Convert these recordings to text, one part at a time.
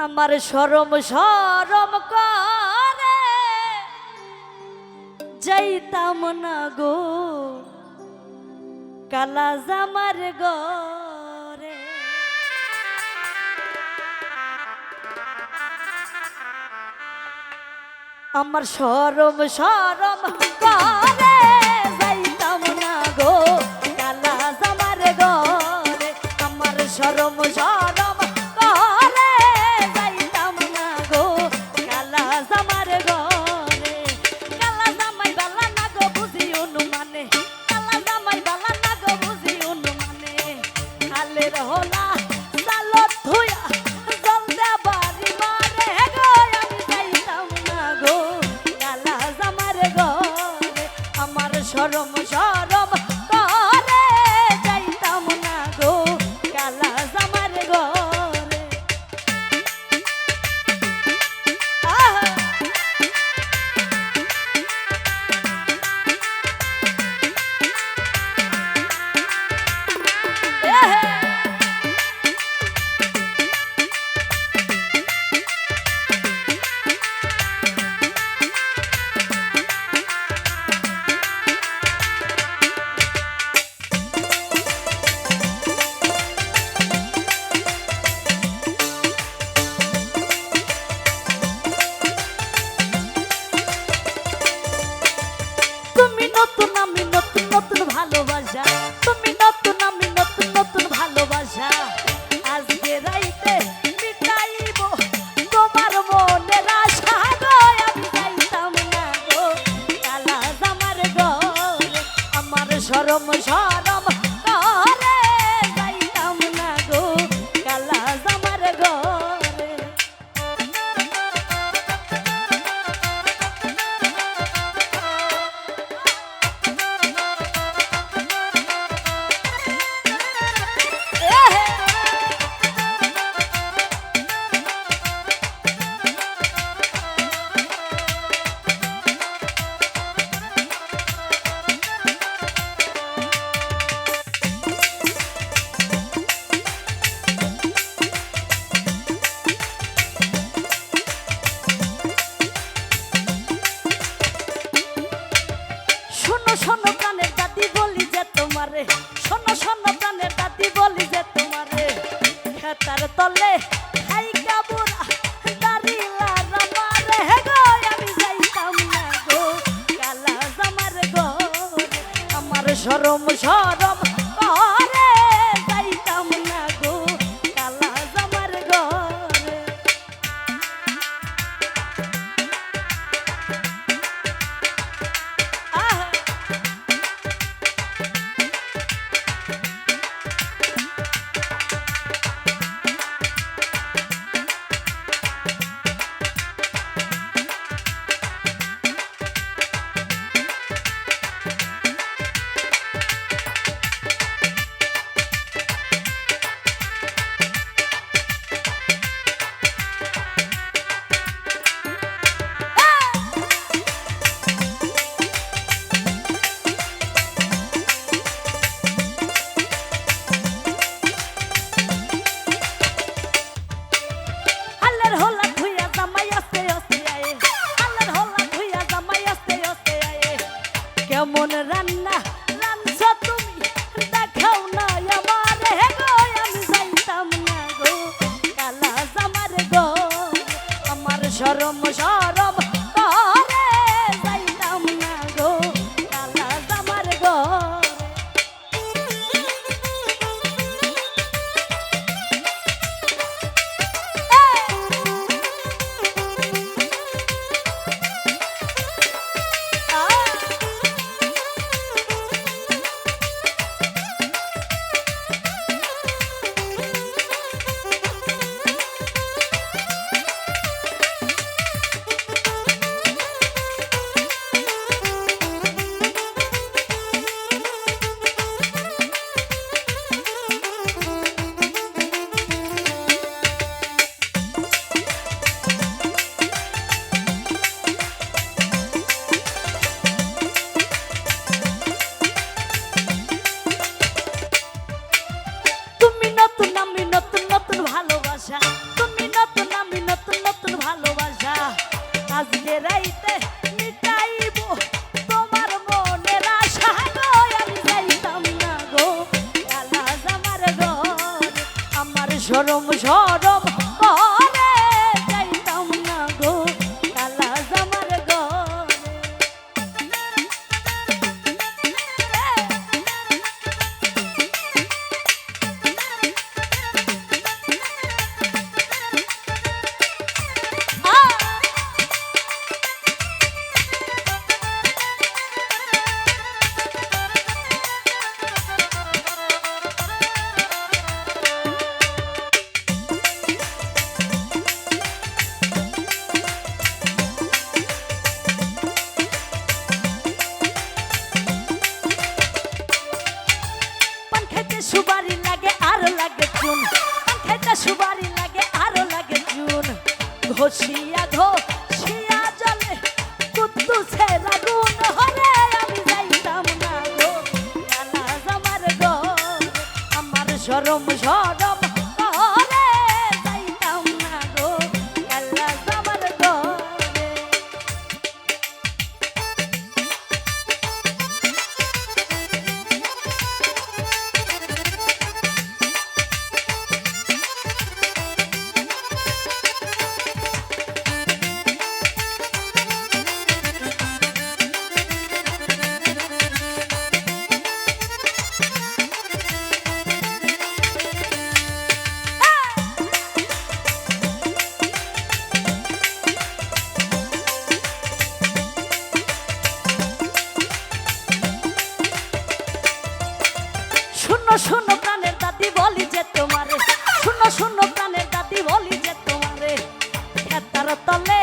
আমার শরম শরম করে যাইতাম না গো কালা জামার গরে। আমার শরম শরম করে যাইতাম না গো কালা জামার গরে। আমার শরম শরম করে যাইতাম না গো কালা জামার গরে। কালা জামাই বালা না গো বুঝি অনুমানে, কালা জামাই বালা না গো বুঝি অনুমানে। কালের হোলা চালত ধুয়া জল দেবারি মারে গো আমি যাইতাম না গো কালা জামার গরে। আমার শরম শরম করে যাইতাম না গো কালা জামার গরে। আহা এহে তুমি নতুন আমি নতুন নতুন ভালোবাসা, তুমি নতুন আমি নতুন নতুন ভালোবাসা। আজকে রাইতে মিটাইব তোমার মনের আশা গো আমি যাইতাম না গো কালা জামার গরে। আমার শরম শরম করে যাইতাম না গো কালা জামার গরে। শোনো শোনো কানের দাদি বলি যে তোমারে, শোনো শোনো কানের দাদি বলি যে তোমারে। খেতার তলে খাই কাবুরা দাঁড়িলা রামারে গো আমি যাইতাম না গো কালা জামার গরে। আমার শরম শরম করে যাইতাম না গো কালা জামার গরে। আহা আল্লাহর হোলা ধুইয়া জামাই আস্তে আস্তে আয়ে, আল্লাহর হোলা ধুইয়া জামাই আস্তে আস্তে আয়ে। কেমন রান্না রাঁধছ তুমি দেখাও না আমারে গো আমি যাইতাম না গো কালা জামার গরে। আমার শরম শরম করে যাইতাম না গো কালা জামার গরে। শরম শরম করে যাইতাম না গো কালা জামার ঘরে। সুবারি লাগে আরো লাগে চুন, খেতে সুবারি লাগে আরো লাগে চুন, ঘষিয়া ঘষিয়া জলে কুদ্দুসে লাগুন হরে আমি যাইতাম না গো কালা জামার ঘরে। আমার শরম শরম করে যাইতাম না গো কালা জামার ঘরে। শূন্য প্রাণের দাদি বলি যে তোমারে, শূন্য প্রাণের দাদি বলি যে তোমারে, খেতার তলে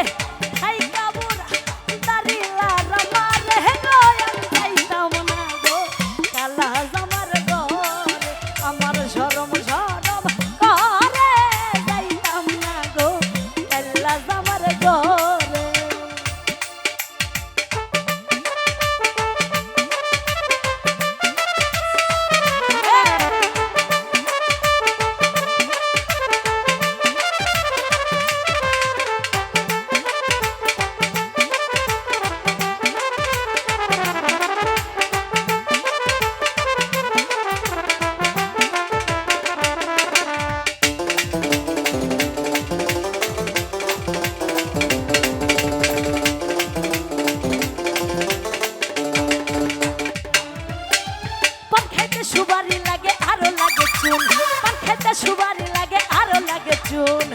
খাই কাবুরা দাঁড়িলা রামারে গো আমি যাইতাম না গো কালা জামার ঘরে। আমার শরম শরম করে যাইতাম না গো কালা জামার ঘরে। সুবারি লাগে আরো লাগে চুন, পান খেতে সুবারি লাগে আরো লাগে চুন,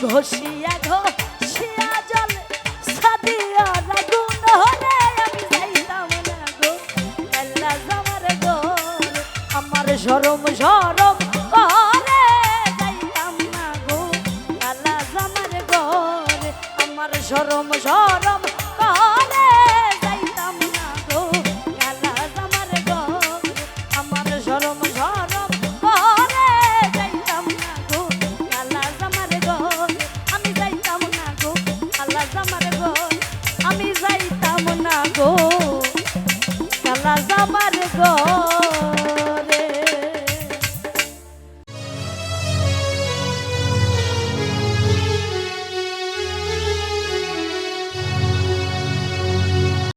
ঘষিয়া ঘষিয়া জলে সাদিয়া লাগুন হরে আমি যাইতাম না গো কালা জামার ঘরে। আমার শরম শরম করে যাইতাম না গো কালা জামার ঘরে। আমার শরম শরম করে যাইতাম না গো কালা জামার ঘরে। আমার শরম শরম করে যাইতাম না গো কালা জামার ঘরে। আমি যাইতাম না গো কালা জামার ঘরে। আমি যাইতাম না গো কালা জামার ঘরে।